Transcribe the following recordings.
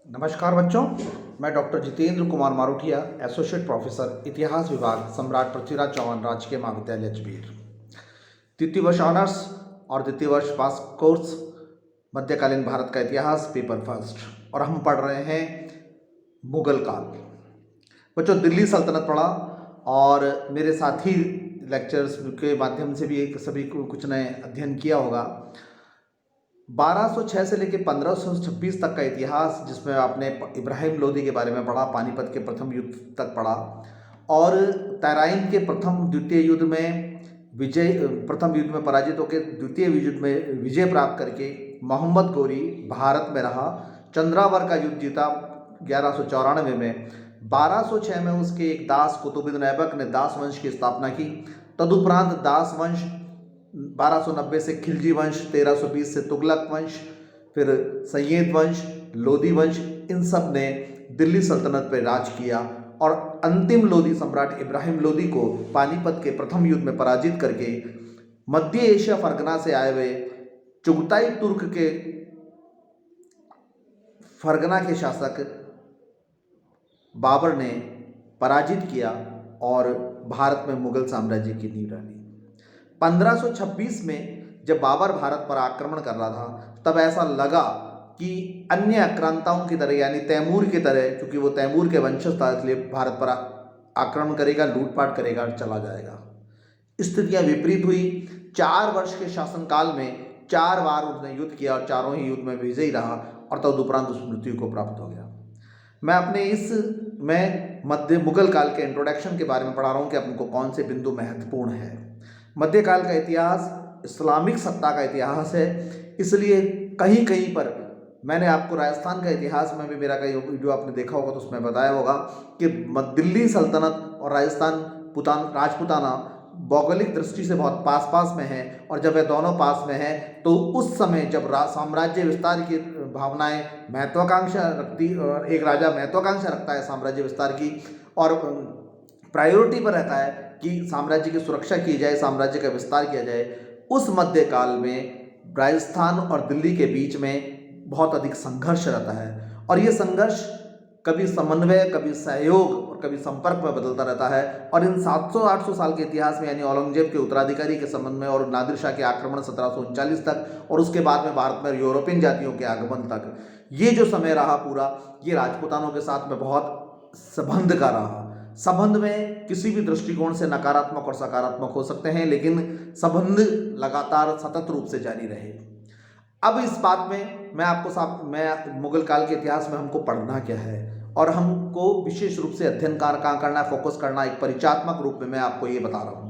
नमस्कार बच्चों, मैं doctor Jitendra Kumar Marothia, associate professor इतिहास विभाग, सम्राट पृथ्वीराज चौहान राजकीय महाविद्यालय अजमेर। द्वितीय वर्ष ऑनर्स और द्वितीय वर्ष पास कोर्स मध्यकालीन भारत का इतिहास पेपर फर्स्ट, और हम पढ़ रहे हैं मुगल काल। बच्चों, दिल्ली सल्तनत पढ़ा और मेरे साथी लेक्चर्स के माध्यम से भी सभी को कुछ नए अध्ययन किया होगा। 1206 से लेकर 1526 तक का इतिहास, जिसमें आपने इब्राहिम लोदी के बारे में पढ़ा, पानीपत के प्रथम युद्ध तक पढ़ा, और तराइन के प्रथम द्वितीय युद्ध में प्रथम युद्ध में पराजित होकर द्वितीय युद्ध में विजय प्राप्त करके मोहम्मद गोरी भारत में रहा, चंद्रावर का युद्ध जीता 1194 में। 1206 में उसके एक दास कुतुबुद्दीन ऐबक ने दास वंश की स्थापना की। तदुपरांत दास वंश 1290 से खिलजी वंश, 1320 से तुगलक वंश, फिर सैयद वंश, लोदी वंश, इन सब ने दिल्ली सल्तनत पर राज किया और अंतिम लोदी सम्राट इब्राहिम लोदी को पानीपत के प्रथम युद्ध में पराजित करके मध्य एशिया फरगना से आए हुए चुगताई तुर्क के फरगना के शासक बाबर ने पराजित किया और भारत में मुगल साम्राज्य की नींव डाली। 1526 में जब बाबर भारत पर आक्रमण कर रहा था, तब ऐसा लगा कि अन्य आक्रांताओं की तरह, यानी तैमूर की तरह, क्योंकि वो तैमूर के वंशज था, इसलिए भारत पर आक्रमण करेगा, लूटपाट करेगा और चला जाएगा। स्थितियां विपरीत हुई। 4 वर्ष के शासनकाल में 4 बार उसने युद्ध किया और चारों ही युद्ध में विजयी रहा और तदुपरांत उस मृत्यु को प्राप्त हो गया। मैं अपने मैं मध्य मुगल काल के इंट्रोडक्शन के बारे में पढ़ा रहा हूँ कि आपको कौन से बिंदु महत्वपूर्ण है। मध्यकाल का इतिहास इस्लामिक सत्ता का इतिहास है, इसलिए कहीं कहीं पर मैंने आपको राजस्थान का इतिहास में भी मेरा कई वीडियो आपने देखा होगा तो उसमें बताया होगा कि दिल्ली सल्तनत और राजपुताना भौगोलिक दृष्टि से बहुत पास पास में है, और जब वे दोनों पास में हैं तो उस समय जब साम्राज्य विस्तार की भावनाएं महत्वाकांक्षा रखती, और एक राजा महत्वाकांक्षा रखता है साम्राज्य विस्तार की, और प्रायोरिटी पर रहता है कि साम्राज्य की सुरक्षा की जाए, साम्राज्य का विस्तार किया जाए, उस मध्यकाल में राजस्थान और दिल्ली के बीच में बहुत अधिक संघर्ष रहता है, और ये संघर्ष कभी समन्वय, कभी सहयोग और कभी संपर्क में बदलता रहता है। और इन 700-800 साल के इतिहास में, यानी औरंगजेब के उत्तराधिकारी के संबंध में और नादिर शाह के आक्रमण 1739 तक, और उसके बाद में भारत में यूरोपियन जातियों के आगमन तक, ये जो समय रहा पूरा, ये राजपूतानों के साथ में बहुत संबंध का रहा। संबंध में किसी भी दृष्टिकोण से नकारात्मक और सकारात्मक हो सकते हैं, लेकिन संबंध लगातार सतत रूप से जारी रहे। अब इस बात में मैं मुगल काल के इतिहास में हमको पढ़ना क्या है और हमको विशेष रूप से अध्ययन कहाँ करना है, फोकस करना, एक परिचयात्मक रूप में मैं आपको ये बता रहा हूँ।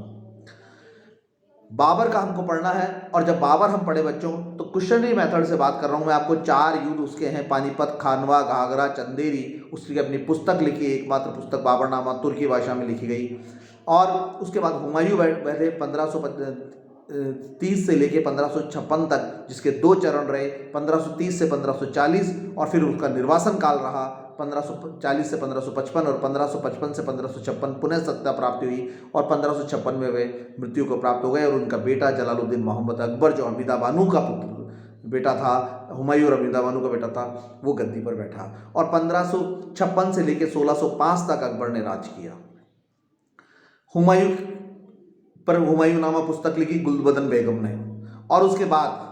बाबर का हमको पढ़ना है, और जब बाबर हम पढ़े बच्चों तो क्वेश्चनरी मेथड से बात कर रहा हूँ मैं आपको। 4 युद्ध उसके हैं, पानीपत, खानवा, घाघरा, चंदेरी। उसकी अपनी पुस्तक लिखी, एकमात्र पुस्तक बाबरनामा तुर्की भाषा में लिखी गई। और उसके बाद हुमायूं बैठे 1530 से लेके 1556 तक, जिसके 2 चरण रहे, 1530 से 1540, और फिर उसका निर्वासन काल रहा 1540 से 1555, और 1555 से 1556 पुनः सत्ता प्राप्ति हुई, और 1556 में वे मृत्यु को प्राप्त हो गए, और उनका बेटा जलालुद्दीन मोहम्मद अकबर, जो हमीदा बानो का बेटा था, हुमायूं और हमीदा बानो का बेटा था, वो गद्दी पर बैठा, और 1556 से लेकर 1605 तक अकबर ने राज किया। हुमायूं पर हुमायूंनामा पुस्तक लिखी गुलबदन बेगम ने, और उसके बाद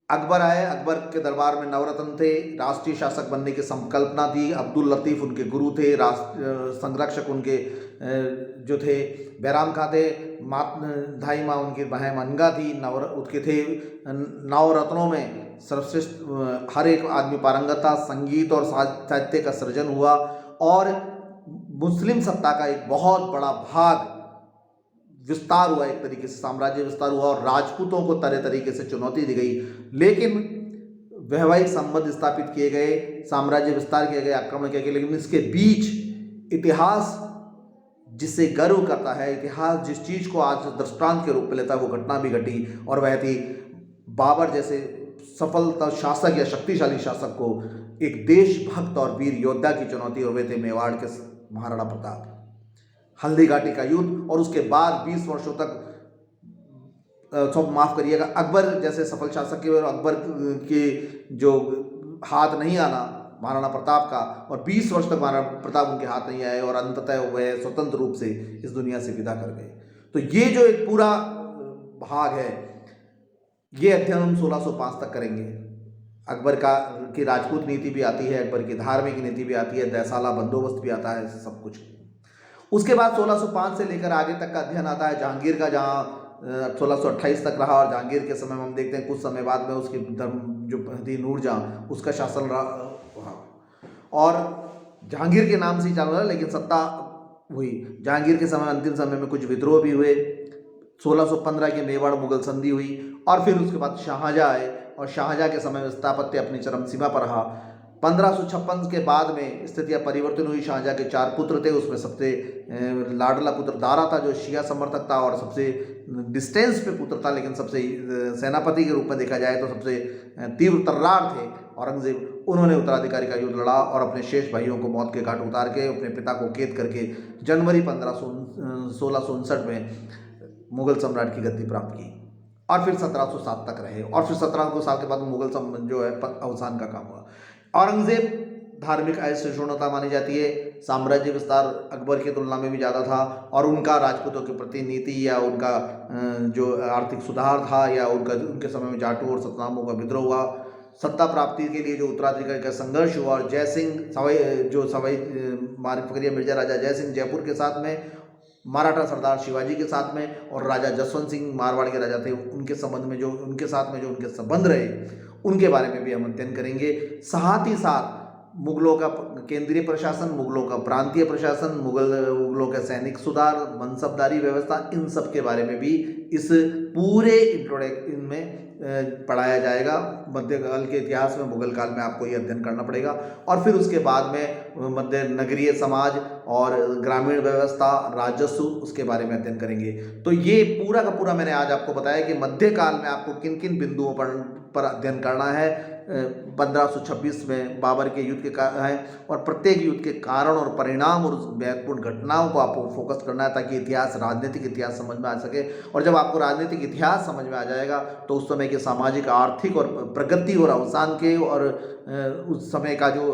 अकबर आए। अकबर के दरबार में नवरत्न थे, राष्ट्रीय शासक बनने की संकल्पना थी। अब्दुल लतीफ़ उनके गुरु थे, संरक्षक उनके जो थे बैराम खां थे, धाई माँ उनकी बहन मनगा थी, उसके थे नवरत्नों में सर्वश्रेष्ठ हर एक आदमी पारंगत था। संगीत और साहित्य का सृजन हुआ, और मुस्लिम सत्ता का एक बहुत बड़ा भाग विस्तार हुआ, एक तरीके से साम्राज्य विस्तार हुआ, और राजपूतों को तरह तरीके से चुनौती दी गई, लेकिन वैवाहिक संबंध स्थापित किए गए, साम्राज्य विस्तार किए गए, आक्रमण किए गए, लेकिन इसके बीच इतिहास जिसे गर्व करता है, इतिहास जिस चीज को आज दृष्टांत के रूप में लेता है, वो घटना भी घटी, और वह थी बाबर जैसे सफल शासक या शक्तिशाली शासक को एक देशभक्त और वीर योद्धा की चुनौती, और वे थे मेवाड़ के महाराणा प्रताप। हल्दी घाटी का युद्ध, और उसके बाद 20 वर्षों तक माफ करिएगा, अकबर जैसे सफल शासक के, और अकबर के जो हाथ नहीं आना, महाराणा प्रताप का, और 20 वर्ष तक महाराणा प्रताप उनके हाथ नहीं आए और अंततः वह स्वतंत्र रूप से इस दुनिया से विदा कर गए। तो ये जो एक पूरा भाग है, ये अध्ययन हम 1605 तक करेंगे। अकबर की राजपूत नीति भी आती है, अकबर की धार्मिक नीति भी आती है, दैसाला बंदोबस्त भी आता है, सब कुछ। उसके बाद 1605 से लेकर आगे तक का अध्ययन आता है जहांगीर का, जहाँ 1628 तक रहा, और जहांगीर के समय में हम देखते हैं कुछ समय बाद में उसकी जो थी नूरजहाँ, उसका शासन रहा, और जहांगीर के नाम से ही चालू रहा, लेकिन सत्ता हुई जहांगीर के समय। अंतिम समय में कुछ विद्रोह भी हुए। 1615 की मेवाड़ मुगल संधि हुई, और फिर उसके बाद शाहजहाँ आए, और शाहजहाँ के समय में स्थापत्य अपनी चरम सीमा पर रहा। 1556 के बाद में स्थितियाँ परिवर्तन हुई। शाहजहाँ के 4 पुत्र थे, उसमें सबसे लाडला पुत्र दारा था जो शिया समर्थक था और सबसे डिस्टेंस पे पुत्र था, लेकिन सबसे सेनापति के रूप में देखा जाए तो सबसे तीव्र तर्रार थे औरंगजेब। उन्होंने उत्तराधिकारी का युद्ध लड़ा और अपने शेष भाइयों को मौत के घाट उतार के अपने पिता को कैद करके जनवरी 1659 में मुगल सम्राट की गद्दी प्राप्त की, और फिर 1707 तक रहे, और फिर 17 साल के बाद मुगल जो है अवसान का काम हुआ। औरंगजेब धार्मिक असहिष्णुता मानी जाती है। साम्राज्य विस्तार अकबर की तुलना में भी ज़्यादा था, और उनका राजपूतों के प्रति नीति या उनका जो आर्थिक सुधार था, या उनके समय में जाटों और सतनामों का विद्रोह हुआ। सत्ता प्राप्ति के लिए जो उत्तराधिकारी का संघर्ष हुआ, और जयसिंह सवाई फकरिया मिर्जा राजा जयसिंह जयपुर के साथ में, मराठा सरदार शिवाजी के साथ में, और राजा जसवंत सिंह मारवाड़ के राजा थे, उनके संबंध में जो उनके साथ में जो उनके संबंध रहे, उनके बारे में भी हम अध्ययन करेंगे। साथ ही साथ मुगलों का केंद्रीय प्रशासन, मुगलों का प्रांतीय प्रशासन, मुगलों का सैनिक सुधार, मनसबदारी व्यवस्था, इन सब के बारे में भी इस पूरे इंट्रोडक्शन में पढ़ाया जाएगा। मध्यकाल के इतिहास में, मुगल काल में आपको ये अध्ययन करना पड़ेगा, और फिर उसके बाद में मध्य नगरीय समाज और ग्रामीण व्यवस्था, राजस्व, उसके बारे में अध्ययन करेंगे। तो ये पूरा का पूरा मैंने आज आपको बताया कि मध्यकाल में आपको किन किन बिंदुओं पर अध्ययन करना है। 1526 में बाबर के युद्ध के है, और प्रत्येक युद्ध के कारण और परिणाम और महत्वपूर्ण घटनाओं को आपको फोकस करना है, ताकि इतिहास, राजनीतिक इतिहास समझ में आ सके। और जब आपको राजनीतिक इतिहास समझ में आ जाएगा तो उस समय के सामाजिक, आर्थिक और प्रगति और अवसान के, और उस समय का जो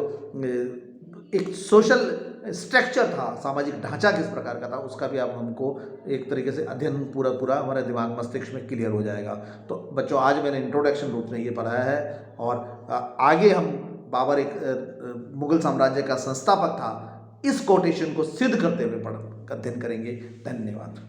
एक सोशल स्ट्रक्चर था, सामाजिक ढांचा किस प्रकार का था, उसका भी आप हमको एक तरीके से अध्ययन पूरा हमारे दिमाग, मस्तिष्क में क्लियर हो जाएगा। तो बच्चों, आज मैंने इंट्रोडक्शन रूप में ये पढ़ाया है, और आगे हम बाबर एक मुगल साम्राज्य का संस्थापक था, इस कोटेशन को सिद्ध करते हुए अध्ययन करेंगे। धन्यवाद।